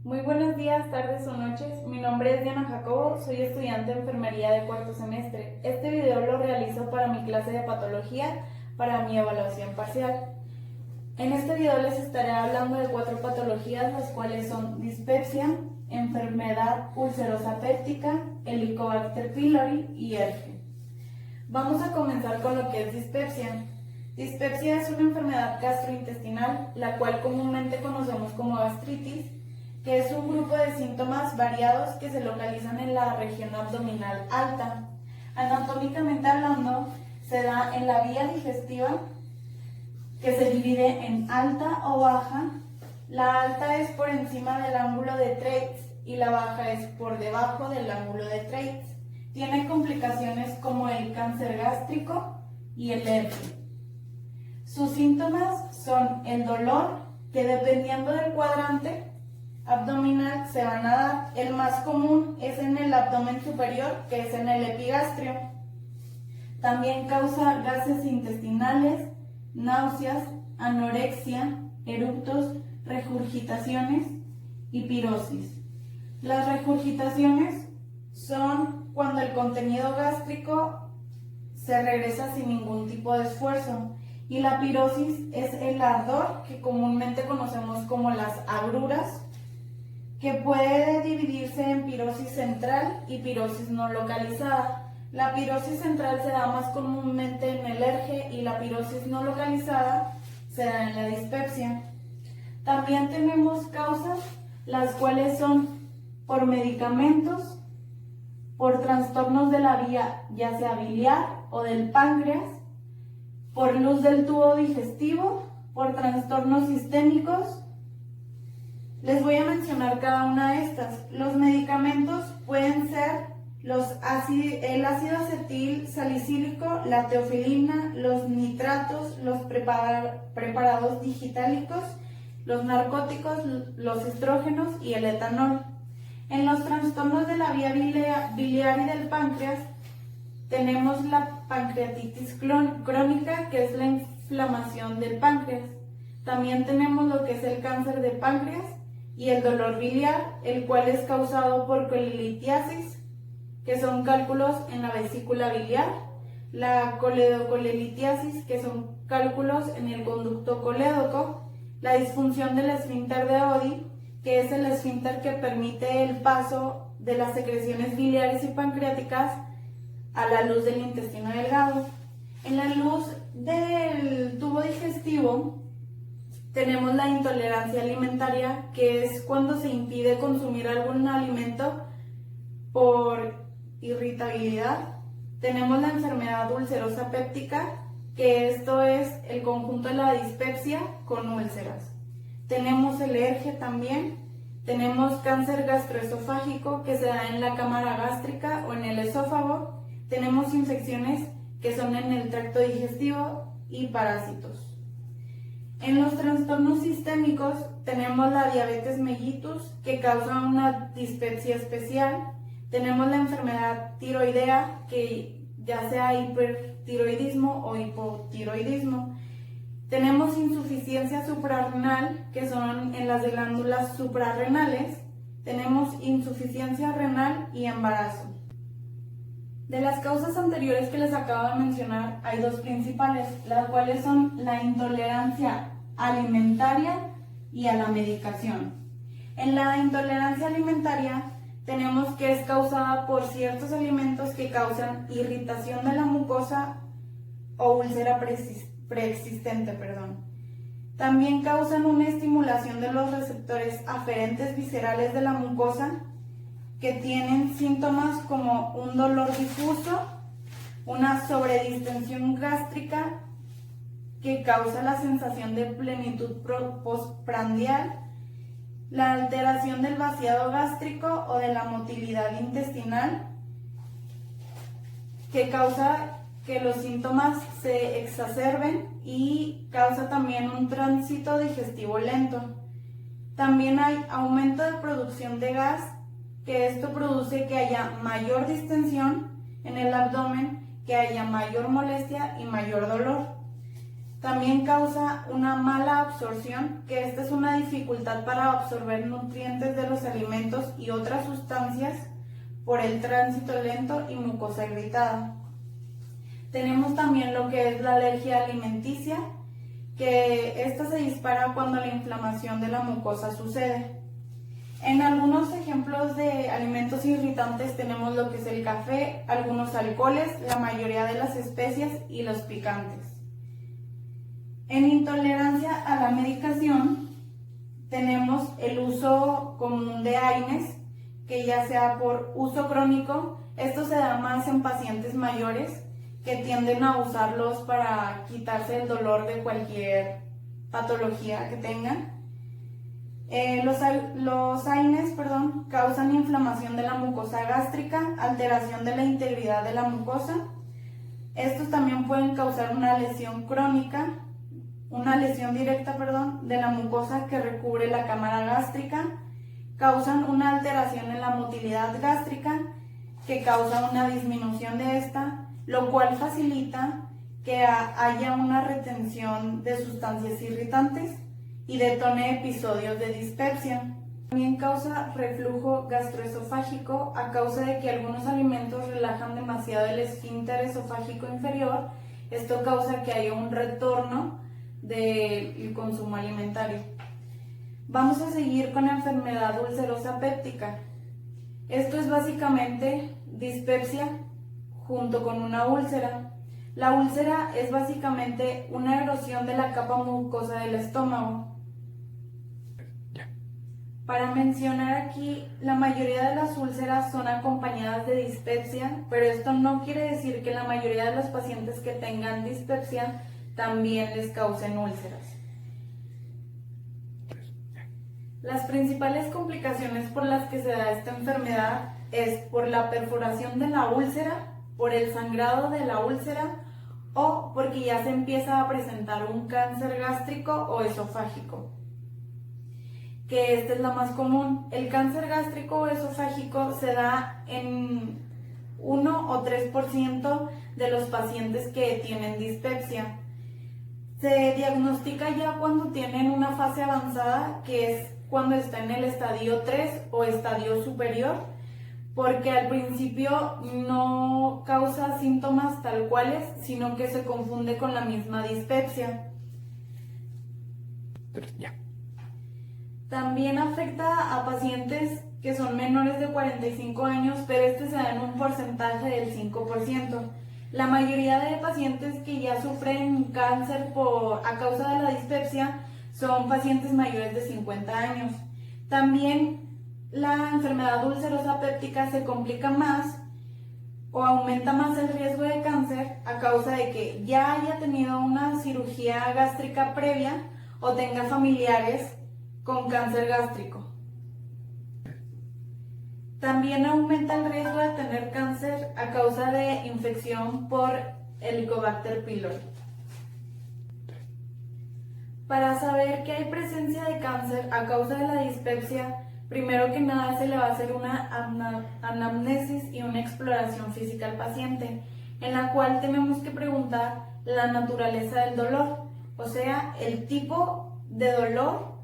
Muy buenos días, tardes o noches. Mi nombre es Diana Jacobo, soy estudiante de enfermería de cuarto semestre. Este video lo realizo para mi clase de patología, para mi evaluación parcial. En este video les estaré hablando de 4 patologías, las cuales son dispepsia, enfermedad ulcerosa péptica, Helicobacter pylori y ERGE. Vamos a comenzar con lo que es dispepsia. Dispepsia es una enfermedad gastrointestinal, la cual comúnmente conocemos como gastritis, que es un grupo de síntomas variados que se localizan en la región abdominal alta. Anatómicamente hablando, se da en la vía digestiva, que se divide en alta o baja. La alta es por encima del ángulo de Treitz y la baja es por debajo del ángulo de Treitz. Tiene complicaciones como el cáncer gástrico y el ERGE. Sus síntomas son el dolor, que dependiendo del cuadrante abdominal se van a dar. El más común es en el abdomen superior, que es en el epigastrio. También causa gases intestinales, náuseas, anorexia, eructos, regurgitaciones y pirosis. Las regurgitaciones son cuando el contenido gástrico se regresa sin ningún tipo de esfuerzo, y la pirosis es el ardor, que comúnmente conocemos como las agruras, que puede dividirse en pirosis central y pirosis no localizada. La pirosis central se da más comúnmente en el ERGE y la pirosis no localizada se da en la dispepsia. También tenemos causas, las cuales son por medicamentos, por trastornos de la vía ya sea biliar o del páncreas, por luz del tubo digestivo, por trastornos sistémicos. Les voy a mencionar cada una de estas. Los medicamentos pueden ser el ácido acetil salicílico, la teofilina, los nitratos, los preparados digitálicos, los narcóticos, los estrógenos y el etanol. En los trastornos de la vía biliar y del páncreas tenemos la pancreatitis crónica, que es la inflamación del páncreas. También tenemos lo que es el cáncer de páncreas y el dolor biliar, el cual es causado por colelitiasis, que son cálculos en la vesícula biliar, la coledocolelitiasis, que son cálculos en el conducto colédoco, la disfunción del esfínter de Oddi, que es el esfínter que permite el paso de las secreciones biliares y pancreáticas a la luz del intestino delgado. En la luz del tubo digestivo tenemos la intolerancia alimentaria, que es cuando se impide consumir algún alimento por irritabilidad. Tenemos la enfermedad ulcerosa péptica, que esto es el conjunto de la dispepsia con úlceras. Tenemos el ERGE también. Tenemos cáncer gastroesofágico, que se da en la cámara gástrica o en el esófago. Tenemos infecciones que son en el tracto digestivo y parásitos. En los trastornos sistémicos tenemos la diabetes mellitus, que causa una dispepsia especial. Tenemos la enfermedad tiroidea, que ya sea hipertiroidismo o hipotiroidismo. Tenemos insuficiencia suprarrenal, que son en las glándulas suprarrenales. Tenemos insuficiencia renal y embarazo. De las causas anteriores que les acabo de mencionar, hay 2 principales, las cuales son la intolerancia alimentaria y a la medicación. En la intolerancia alimentaria tenemos que es causada por ciertos alimentos que causan irritación de la mucosa o úlcera preexistente. También causan una estimulación de los receptores aferentes viscerales de la mucosa, que tienen síntomas como un dolor difuso, una sobredistensión gástrica que causa la sensación de plenitud postprandial, la alteración del vaciado gástrico o de la motilidad intestinal, que causa que los síntomas se exacerben y causa también un tránsito digestivo lento. También hay aumento de producción de gas, que esto produce que haya mayor distensión en el abdomen, que haya mayor molestia y mayor dolor. También causa una mala absorción, que esta es una dificultad para absorber nutrientes de los alimentos y otras sustancias por el tránsito lento y mucosa irritada. Tenemos también lo que es la alergia alimenticia, que esta se dispara cuando la inflamación de la mucosa sucede. En algunos ejemplos de alimentos irritantes tenemos lo que es el café, algunos alcoholes, la mayoría de las especias y los picantes. En intolerancia a la medicación tenemos el uso común de AINES, que ya sea por uso crónico, esto se da más en pacientes mayores que tienden a usarlos para quitarse el dolor de cualquier patología que tengan. Los AINES, causan inflamación de la mucosa gástrica, alteración de la integridad de la mucosa. Estos también pueden causar una lesión crónica, una lesión directa, de la mucosa que recubre la cámara gástrica. Causan una alteración en la motilidad gástrica que causa una disminución de esta, lo cual facilita que haya una retención de sustancias irritantes y detone episodios de dispepsia. También causa reflujo gastroesofágico a causa de que algunos alimentos relajan demasiado el esfínter esofágico inferior. Esto causa que haya un retorno del consumo alimentario. Vamos a seguir con la enfermedad ulcerosa péptica. Esto es básicamente dispepsia junto con una úlcera. La úlcera es básicamente una erosión de la capa mucosa del estómago. Para mencionar aquí, la mayoría de las úlceras son acompañadas de dispepsia, pero esto no quiere decir que la mayoría de los pacientes que tengan dispepsia también les causen úlceras. Las principales complicaciones por las que se da esta enfermedad es por la perforación de la úlcera, por el sangrado de la úlcera o porque ya se empieza a presentar un cáncer gástrico o esofágico, que esta es la más común. El cáncer gástrico o esofágico se da en 1 o 3% de los pacientes que tienen dispepsia. Se diagnostica ya cuando tienen una fase avanzada, que es cuando está en el estadio 3 o estadio superior, porque al principio no causa síntomas tal cuales, sino que se confunde con la misma dispepsia. También afecta a pacientes que son menores de 45 años, pero este se da en un porcentaje del 5%. La mayoría de pacientes que ya sufren cáncer a causa de la dispepsia son pacientes mayores de 50 años. También la enfermedad ulcerosa péptica se complica más o aumenta más el riesgo de cáncer a causa de que ya haya tenido una cirugía gástrica previa o tenga familiares con cáncer gástrico. También aumenta el riesgo de tener cáncer a causa de infección por Helicobacter pylori. Para saber que hay presencia de cáncer a causa de la dispepsia, primero que nada se le va a hacer una anamnesis y una exploración física al paciente, en la cual tenemos que preguntar la naturaleza del dolor, o sea, el tipo de dolor,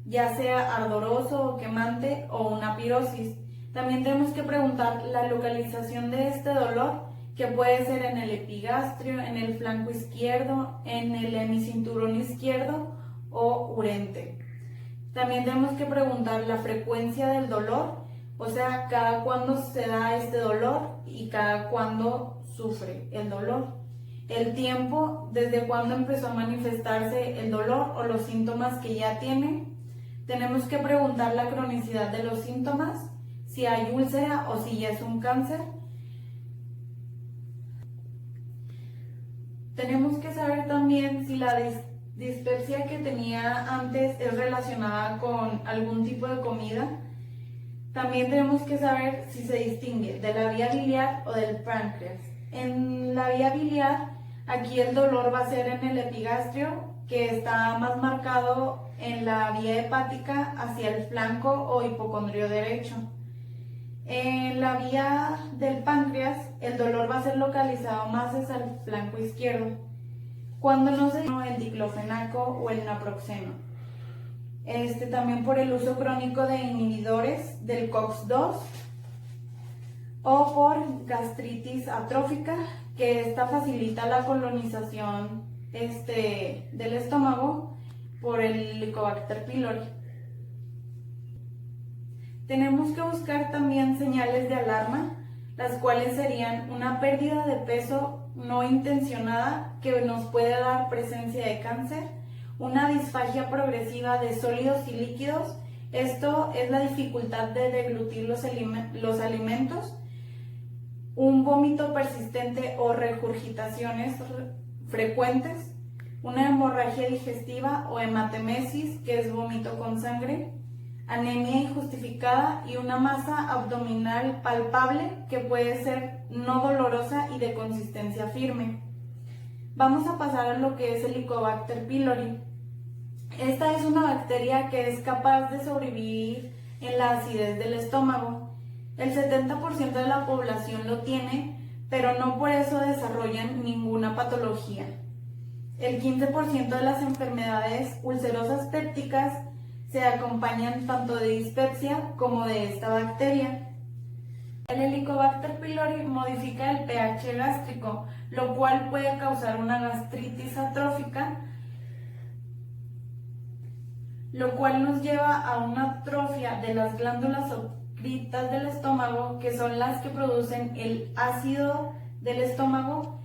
ya sea ardoroso o quemante o una pirosis. También tenemos que preguntar la localización de este dolor, que puede ser en el epigastrio, en el flanco izquierdo, en el hemicinturón izquierdo o urente. También tenemos que preguntar la frecuencia del dolor, o sea, cada cuándo se da este dolor y cada cuándo sufre el dolor. El tiempo, desde cuándo empezó a manifestarse el dolor o los síntomas que ya tiene. Tenemos que preguntar la cronicidad de los síntomas, si hay úlcera o si ya es un cáncer. Tenemos que saber también si la dispepsia que tenía antes es relacionada con algún tipo de comida. También tenemos que saber si se distingue de la vía biliar o del páncreas. En la vía biliar, aquí el dolor va a ser en el epigastrio, que está más marcado en la vía hepática hacia el flanco o hipocondrio derecho. En la vía del páncreas, el dolor va a ser localizado más hacia el flanco izquierdo. cuando no se el diclofenaco o el naproxeno. También por el uso crónico de inhibidores del COX-2 o por gastritis atrófica, que esta facilita la colonización del estómago por el Helicobacter pylori. Tenemos que buscar también señales de alarma, las cuales serían una pérdida de peso no intencionada que nos puede dar presencia de cáncer, una disfagia progresiva de sólidos y líquidos, esto es la dificultad de deglutir los alimentos, un vómito persistente o regurgitaciones frecuentes, una hemorragia digestiva o hematemesis, que es vómito con sangre, anemia injustificada y una masa abdominal palpable que puede ser no dolorosa y de consistencia firme. Vamos a pasar a lo que es el Helicobacter pylori. Esta es una bacteria que es capaz de sobrevivir en la acidez del estómago. El 70% de la población lo tiene, pero no por eso desarrollan ninguna patología. El 15% de las enfermedades ulcerosas pépticas se acompañan tanto de dispepsia como de esta bacteria. El Helicobacter pylori modifica el pH gástrico, lo cual puede causar una gastritis atrófica, lo cual nos lleva a una atrofia de las glándulas secretas del estómago, que son las que producen el ácido del estómago.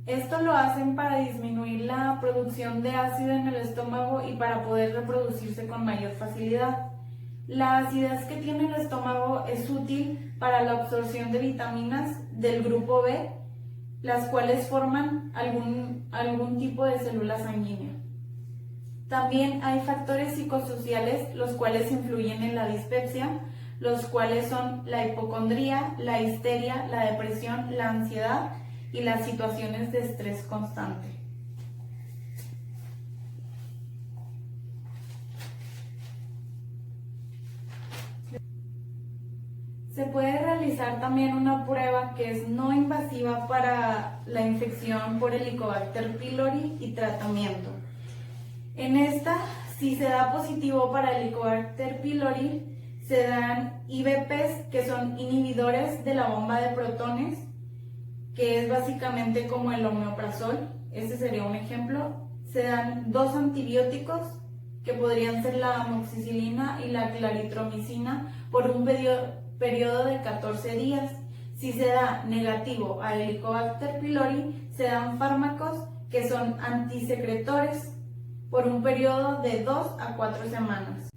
Esto lo hacen para disminuir la producción de ácido en el estómago y para poder reproducirse con mayor facilidad. La acidez que tiene el estómago es útil para la absorción de vitaminas del grupo B, las cuales forman algún tipo de célula sanguínea. También hay factores psicosociales los cuales influyen en la dispepsia, los cuales son la hipocondría, la histeria, la depresión, la ansiedad y las situaciones de estrés constante. Se puede realizar también una prueba que es no invasiva para la infección por Helicobacter pylori y tratamiento. En esta, si se da positivo para Helicobacter pylori, se dan IBPs, que son inhibidores de la bomba de protones, que es básicamente como el omeprazol, ese sería un ejemplo. Se dan 2 antibióticos, que podrían ser la amoxicilina y la claritromicina, por un periodo de 14 días. Si se da negativo a Helicobacter pylori, se dan fármacos que son antisecretores por un periodo de 2 a 4 semanas.